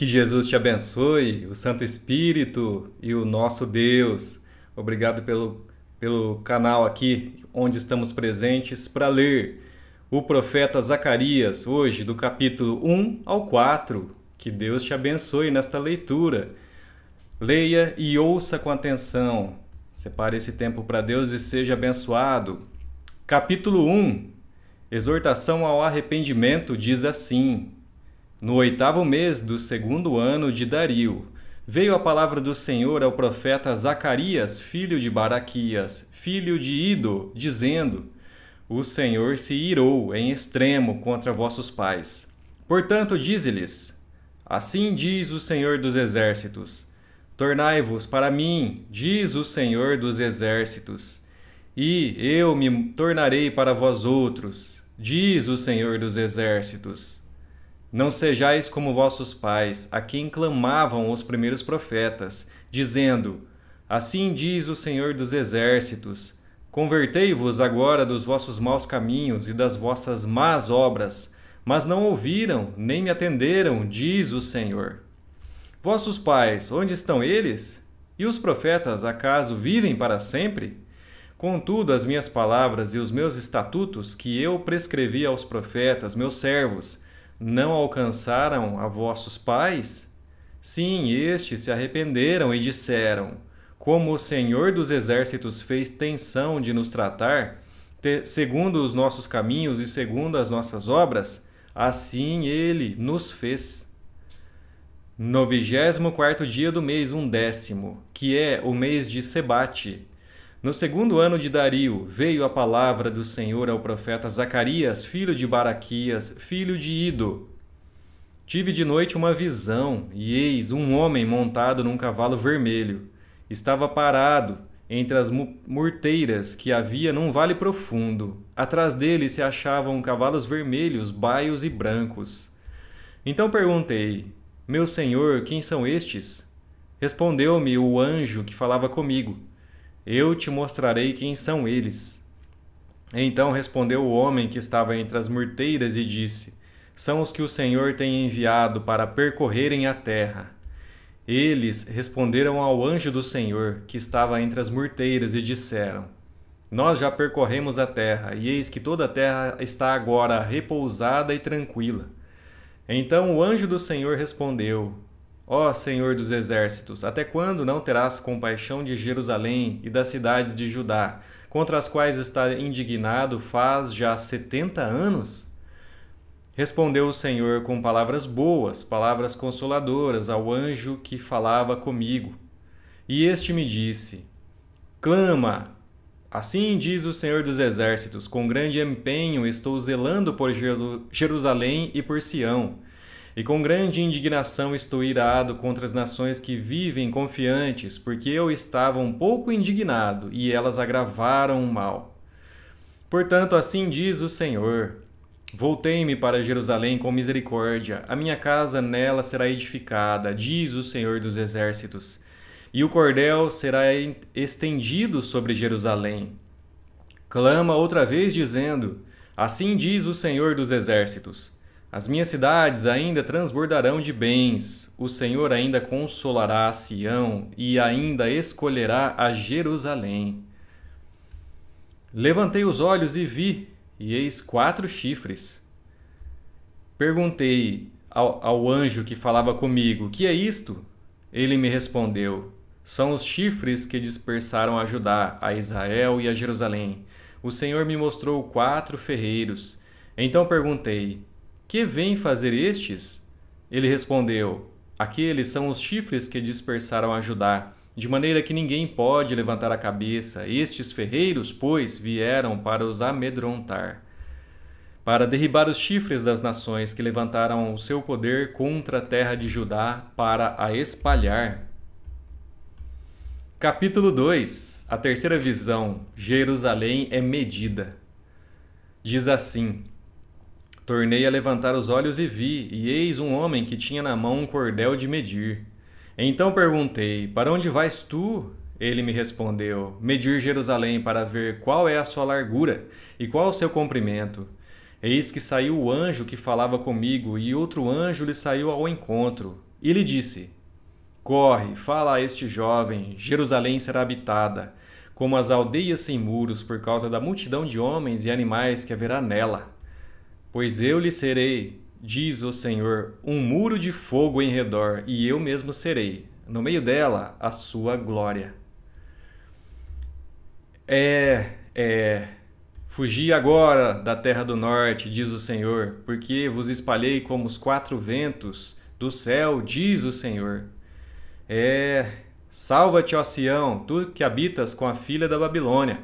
Que Jesus te abençoe, o Santo Espírito e o nosso Deus. Obrigado pelo canal aqui, onde estamos presentes para ler o profeta Zacarias, hoje, do capítulo 1 ao 4. Que Deus te abençoe nesta leitura. Leia e ouça com atenção. Separe esse tempo para Deus e seja abençoado. Capítulo 1, exortação ao arrependimento, diz assim: No 8º mês do 2º ano de Dario, veio a palavra do Senhor ao profeta Zacarias, filho de Baraquias, filho de Ido, dizendo: O Senhor se irou em extremo contra vossos pais. Portanto, dize-lhes: Assim diz o Senhor dos Exércitos: Tornai-vos para mim, diz o Senhor dos Exércitos, e eu me tornarei para vós outros, diz o Senhor dos Exércitos. Não sejais como vossos pais, a quem clamavam os primeiros profetas, dizendo: Assim diz o Senhor dos Exércitos: Convertei-vos agora dos vossos maus caminhos e das vossas más obras. Mas não ouviram, nem me atenderam, diz o Senhor. Vossos pais, onde estão eles? E os profetas, acaso vivem para sempre? Contudo, as minhas palavras e os meus estatutos, que eu prescrevi aos profetas, meus servos, não alcançaram a vossos pais? Sim, estes se arrependeram e disseram: Como o Senhor dos Exércitos fez tensão de nos tratar, segundo os nossos caminhos e segundo as nossas obras, assim ele nos fez. No 24º dia do mês 1º, que é o mês de Sebate, no 2º ano de Dario, veio a palavra do Senhor ao profeta Zacarias, filho de Baraquias, filho de Ido. Tive de noite uma visão, e eis um homem montado num cavalo vermelho. Estava parado entre as murteiras que havia num vale profundo. Atrás dele se achavam cavalos vermelhos, baios e brancos. Então perguntei: Meu senhor, quem são estes? Respondeu-me o anjo que falava comigo: Eu te mostrarei quem são eles. Então respondeu o homem que estava entre as murteiras e disse: São os que o Senhor tem enviado para percorrerem a terra. Eles responderam ao anjo do Senhor, que estava entre as murteiras, e disseram: Nós já percorremos a terra, e eis que toda a terra está agora repousada e tranquila. Então o anjo do Senhor respondeu: Ó Senhor dos Exércitos, até quando não terás compaixão de Jerusalém e das cidades de Judá, contra as quais está indignado faz já 70 anos? Respondeu o Senhor com palavras boas, palavras consoladoras ao anjo que falava comigo. E este me disse: Clama! Assim diz o Senhor dos Exércitos: Com grande empenho estou zelando por Jerusalém e por Sião. E com grande indignação estou irado contra as nações que vivem confiantes, porque eu estava um pouco indignado, e elas agravaram o mal. Portanto, assim diz o Senhor: Voltei-me para Jerusalém com misericórdia, a minha casa nela será edificada, diz o Senhor dos Exércitos, e o cordel será estendido sobre Jerusalém. Clama outra vez, dizendo: Assim diz o Senhor dos Exércitos: As minhas cidades ainda transbordarão de bens, o Senhor ainda consolará a Sião e ainda escolherá a Jerusalém. Levantei os olhos e vi, e eis 4 chifres. Perguntei ao anjo que falava comigo: Que é isto? Ele me respondeu: São os chifres que dispersaram a Judá, a Israel e a Jerusalém. O Senhor me mostrou 4 ferreiros. Então perguntei: Que vêm fazer estes? Ele respondeu: Aqueles são os chifres que dispersaram a Judá, de maneira que ninguém pode levantar a cabeça. Estes ferreiros, pois, vieram para os amedrontar, para derribar os chifres das nações que levantaram o seu poder contra a terra de Judá, para a espalhar. Capítulo 2. A terceira visão. Jerusalém é medida. Diz assim: Tornei a levantar os olhos e vi, e eis um homem que tinha na mão um cordel de medir. Então perguntei: Para onde vais tu? Ele me respondeu: Medir Jerusalém para ver qual é a sua largura e qual o seu comprimento. Eis que saiu o anjo que falava comigo, e outro anjo lhe saiu ao encontro. e lhe disse: Corre, fala a este jovem, Jerusalém será habitada, como as aldeias sem muros, por causa da multidão de homens e animais que haverá nela. Pois eu lhe serei, diz o Senhor, um muro de fogo em redor, e eu mesmo serei, no meio dela, a sua glória. Fugi agora da terra do norte, diz o Senhor, porque vos espalhei como os quatro ventos do céu, diz o Senhor. Salva-te, ó Sião, tu que habitas com a filha da Babilônia,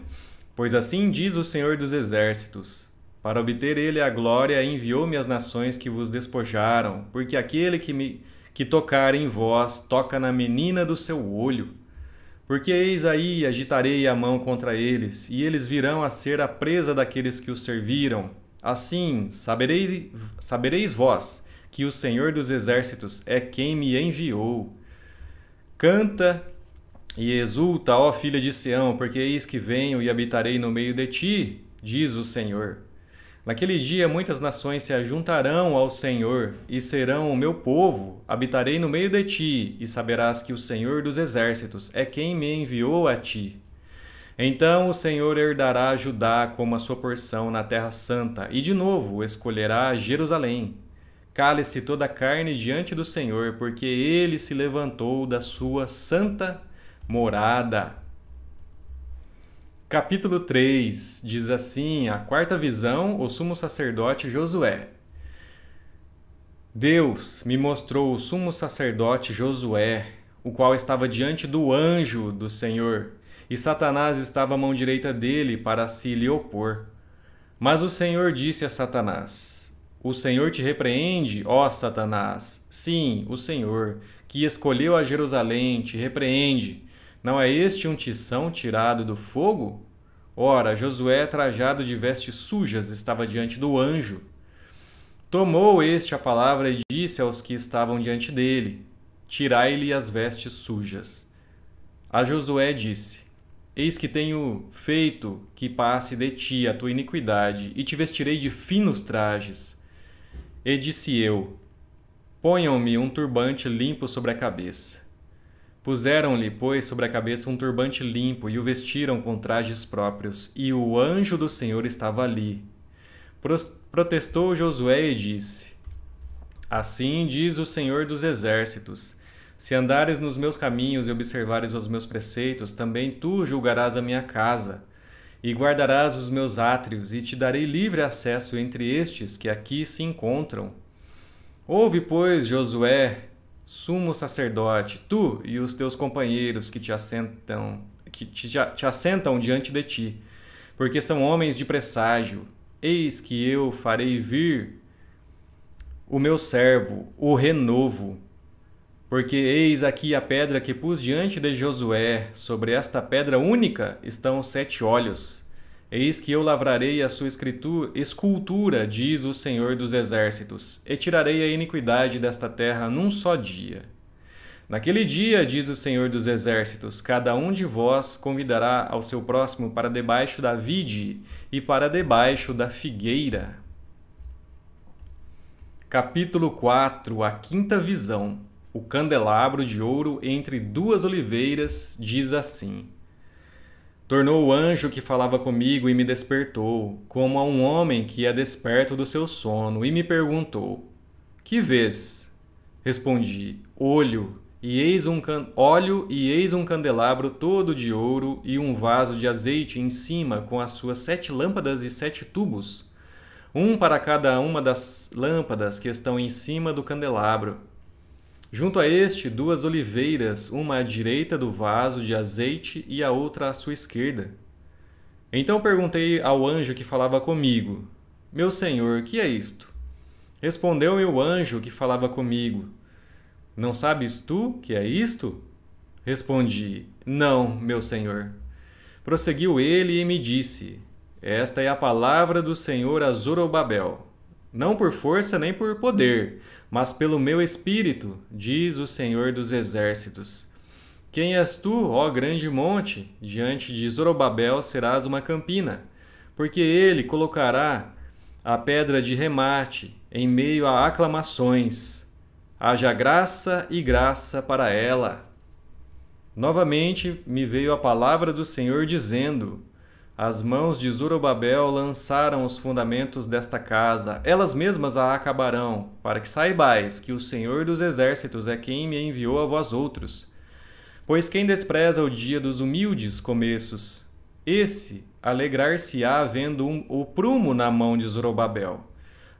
pois assim diz o Senhor dos Exércitos. Para obter ele a glória, enviou-me as nações que vos despojaram, porque aquele que tocar em vós, toca na menina do seu olho. Porque eis aí agitarei a mão contra eles, e eles virão a ser a presa daqueles que os serviram. Assim, sabereis vós que o Senhor dos Exércitos é quem me enviou. Canta e exulta, ó filha de Sião, porque eis que venho e habitarei no meio de ti, diz o Senhor. Naquele dia muitas nações se ajuntarão ao Senhor e serão o meu povo. Habitarei no meio de ti, e saberás que o Senhor dos Exércitos é quem me enviou a ti. Então o Senhor herdará Judá como a sua porção na terra santa, e de novo escolherá Jerusalém. Cale-se toda a carne diante do Senhor, porque ele se levantou da sua santa morada. Capítulo 3 diz assim: a quarta visão, o sumo sacerdote Josué. Deus me mostrou o sumo sacerdote Josué, o qual estava diante do anjo do Senhor, e Satanás estava à mão direita dele para se lhe opor. Mas o Senhor disse a Satanás: O Senhor te repreende, ó Satanás. Sim, o Senhor, que escolheu a Jerusalém, te repreende. Não é este um tição tirado do fogo? Ora, Josué, trajado de vestes sujas, estava diante do anjo. Tomou este a palavra e disse aos que estavam diante dele: Tirai-lhe as vestes sujas. A Josué disse: Eis que tenho feito que passe de ti a tua iniquidade, e te vestirei de finos trajes. E disse eu: Ponham-me um turbante limpo sobre a cabeça. Puseram-lhe, pois, sobre a cabeça um turbante limpo e o vestiram com trajes próprios, e o anjo do Senhor estava ali. Protestou Josué e disse: Assim diz o Senhor dos Exércitos: Se andares nos meus caminhos e observares os meus preceitos, também tu julgarás a minha casa, e guardarás os meus átrios, e te darei livre acesso entre estes que aqui se encontram. Ouve, pois, Josué, sumo sacerdote, tu e os teus companheiros que te assentam diante de ti, porque são homens de presságio. Eis que eu farei vir o meu servo, o renovo. Porque eis aqui a pedra que pus diante de Josué, sobre esta pedra única estão 7 olhos. Eis que eu lavrarei a sua escultura, diz o Senhor dos Exércitos, e tirarei a iniquidade desta terra num só dia. Naquele dia, diz o Senhor dos Exércitos, cada um de vós convidará ao seu próximo para debaixo da vide e para debaixo da figueira. Capítulo 4, a quinta visão. O candelabro de ouro entre duas oliveiras diz assim: Tornou o anjo que falava comigo e me despertou, como a um homem que é desperto do seu sono, e me perguntou: Que vês? Respondi: Óleo, e eis um candelabro todo de ouro e um vaso de azeite em cima com as suas 7 lâmpadas e 7 tubos, um para cada uma das lâmpadas que estão em cima do candelabro. Junto a este, 2 oliveiras, uma à direita do vaso de azeite e a outra à sua esquerda. Então perguntei ao anjo que falava comigo: Meu senhor, que é isto? Respondeu-me o anjo que falava comigo: Não sabes tu que é isto? Respondi: Não, meu senhor. Prosseguiu ele e me disse: Esta é a palavra do Senhor a Zorobabel. Não por força nem por poder, mas pelo meu espírito, diz o Senhor dos Exércitos. Quem és tu, ó grande monte? Diante de Zorobabel serás uma campina, porque ele colocará a pedra de remate em meio a aclamações. Haja graça e graça para ela. Novamente me veio a palavra do Senhor dizendo: as mãos de Zorobabel lançaram os fundamentos desta casa, elas mesmas a acabarão, para que saibais que o Senhor dos Exércitos é quem me enviou a vós outros. Pois quem despreza o dia dos humildes começos, esse alegrar-se-á vendo o prumo na mão de Zorobabel.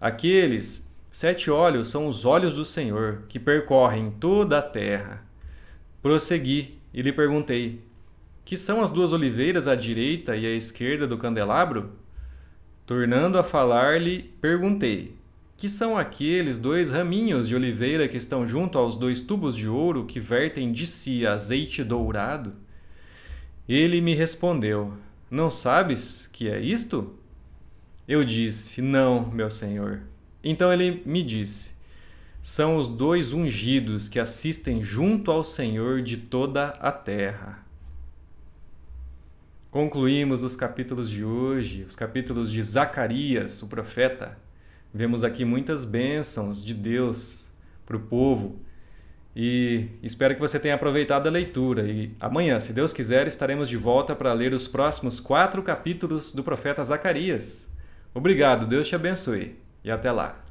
Aqueles 7 olhos são os olhos do Senhor, que percorrem toda a terra. Prossegui e lhe perguntei: que são as 2 oliveiras à direita e à esquerda do candelabro? Tornando a falar-lhe, perguntei: que são aqueles 2 raminhos de oliveira que estão junto aos 2 tubos de ouro que vertem de si azeite dourado? Ele me respondeu: não sabes que é isto? Eu disse: não, meu senhor. Então ele me disse: são os 2 ungidos que assistem junto ao Senhor de toda a terra. Concluímos os capítulos de hoje, os capítulos de Zacarias, o profeta. Vemos aqui muitas bênçãos de Deus para o povo e espero que você tenha aproveitado a leitura. E amanhã, se Deus quiser, estaremos de volta para ler os próximos 4 capítulos do profeta Zacarias. Obrigado, Deus te abençoe e até lá.